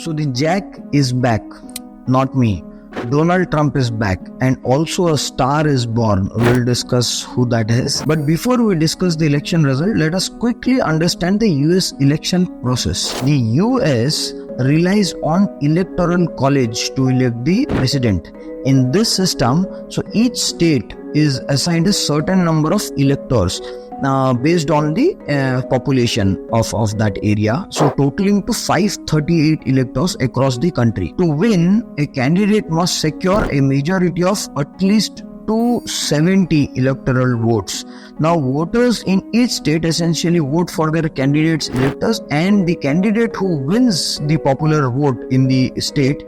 So the Jack is back, not me. Donald Trump is back, and also a star is born. We'll discuss who that is. But before we discuss the election result, let us quickly understand the US election process. The US relies on electoral college to elect the president. In this system, so each state is assigned a certain number of electors based on the population of that area, so totaling to 538 electors across the country. To win, a candidate must secure a majority of at least 270 electoral votes. Now, voters in each state essentially vote for their candidates' electors, and the candidate who wins the popular vote in the state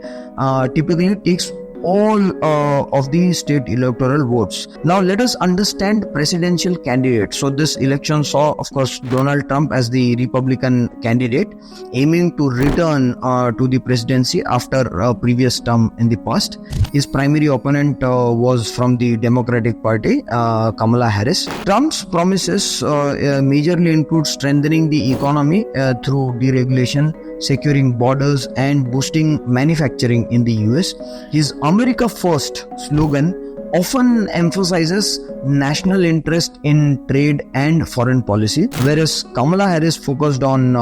typically takes all of the state electoral votes. Now let us understand presidential candidates. So this election saw, of course, Donald Trump as the Republican candidate, aiming to return to the presidency after a previous term in the past. His primary opponent was from the Democratic Party, Kamala Harris. Trump's promises majorly include strengthening the economy through deregulation, securing borders, and boosting manufacturing in the US. His America First slogan often emphasizes national interest in trade and foreign policy, whereas Kamala Harris focused on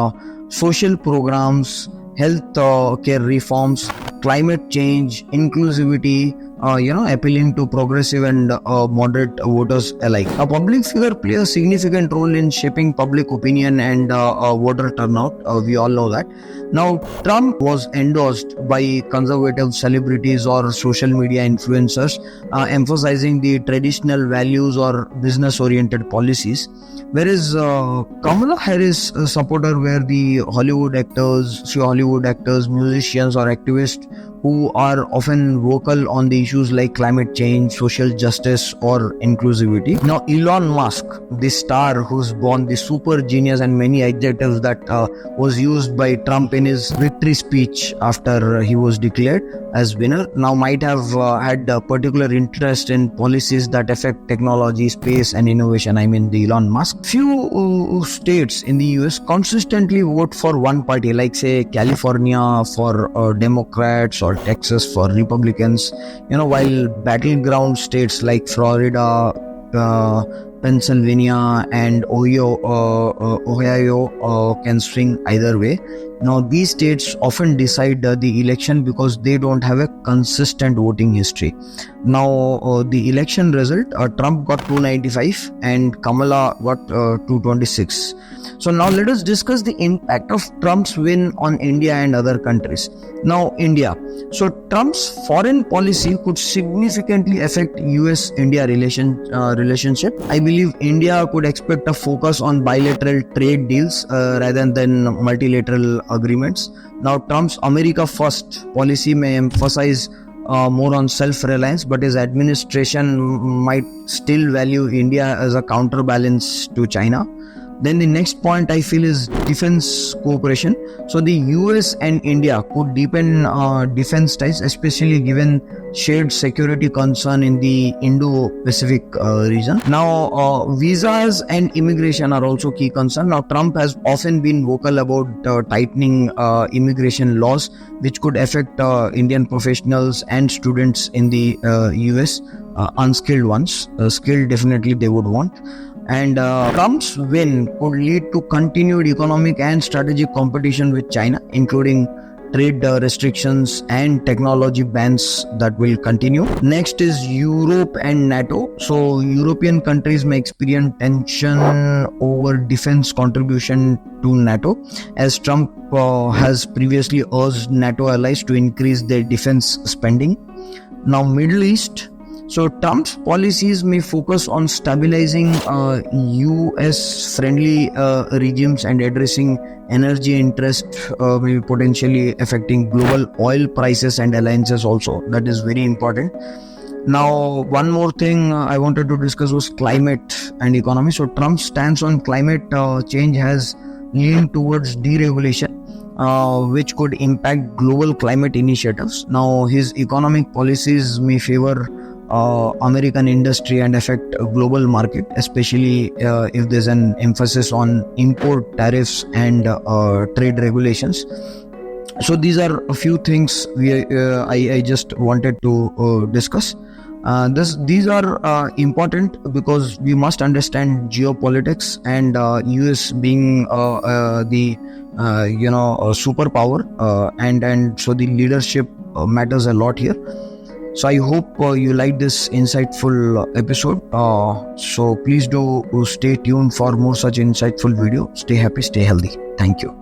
social programs, health care reforms, climate change, inclusivity, appealing to progressive and moderate voters alike. A public figure plays a significant role in shaping public opinion and voter turnout. We all know that. Now, Trump was endorsed by conservative celebrities or social media influencers, emphasizing the traditional values or business-oriented policies, whereas Kamala Harris supporters were the Hollywood actors, musicians, or activists who are often vocal on the issues like climate change, social justice, or inclusivity. Now, Elon Musk, the star who's born the super genius and many adjectives that was used by Trump in his victory speech after he was declared as winner, now might have had a particular interest in policies that affect technology, space, and innovation. I mean, the Elon Musk. Few states in the US consistently vote for one party, like say California for Democrats or Texas for Republicans, while battleground states like Florida, Pennsylvania, and Ohio can swing either way. Now, these states often decide the election because they don't have a consistent voting history. Now, the election result, Trump got 295 and Kamala got 226. So now let us discuss the impact of Trump's win on India and other countries. Now, India. So Trump's foreign policy could significantly affect US-India relationship. I believe India could expect a focus on bilateral trade deals rather than multilateral agreements. Now, Trump's America First policy may emphasize more on self-reliance, but his administration might still value India as a counterbalance to China. Then the next point I feel is defense cooperation. So the US and India could deepen defense ties, especially given shared security concern in the Indo-Pacific region. Now, visas and immigration are also key concern. Now, Trump has often been vocal about tightening immigration laws, which could affect Indian professionals and students in the US, unskilled ones. Skilled, definitely they would want. And Trump's win could lead to continued economic and strategic competition with China, including trade restrictions and technology bans that will continue. Next is Europe and NATO. So European countries may experience tension over defense contribution to NATO, as Trump has previously urged NATO allies to increase their defense spending. Now, Middle East. So Trump's policies may focus on stabilizing US-friendly regimes and addressing energy interest, maybe potentially affecting global oil prices and alliances also. That is very important. Now, one more thing I wanted to discuss was climate and economy. So Trump's stance on climate change has leaned towards deregulation, which could impact global climate initiatives. Now, his economic policies may favor American industry and affect a global market, especially if there's an emphasis on import tariffs and trade regulations. So these are a few things I just wanted to discuss. These are important because we must understand geopolitics, and US being the superpower, and so the leadership matters a lot here. So I hope you like this insightful episode. So please do stay tuned for more such insightful video. Stay happy, stay healthy. Thank you.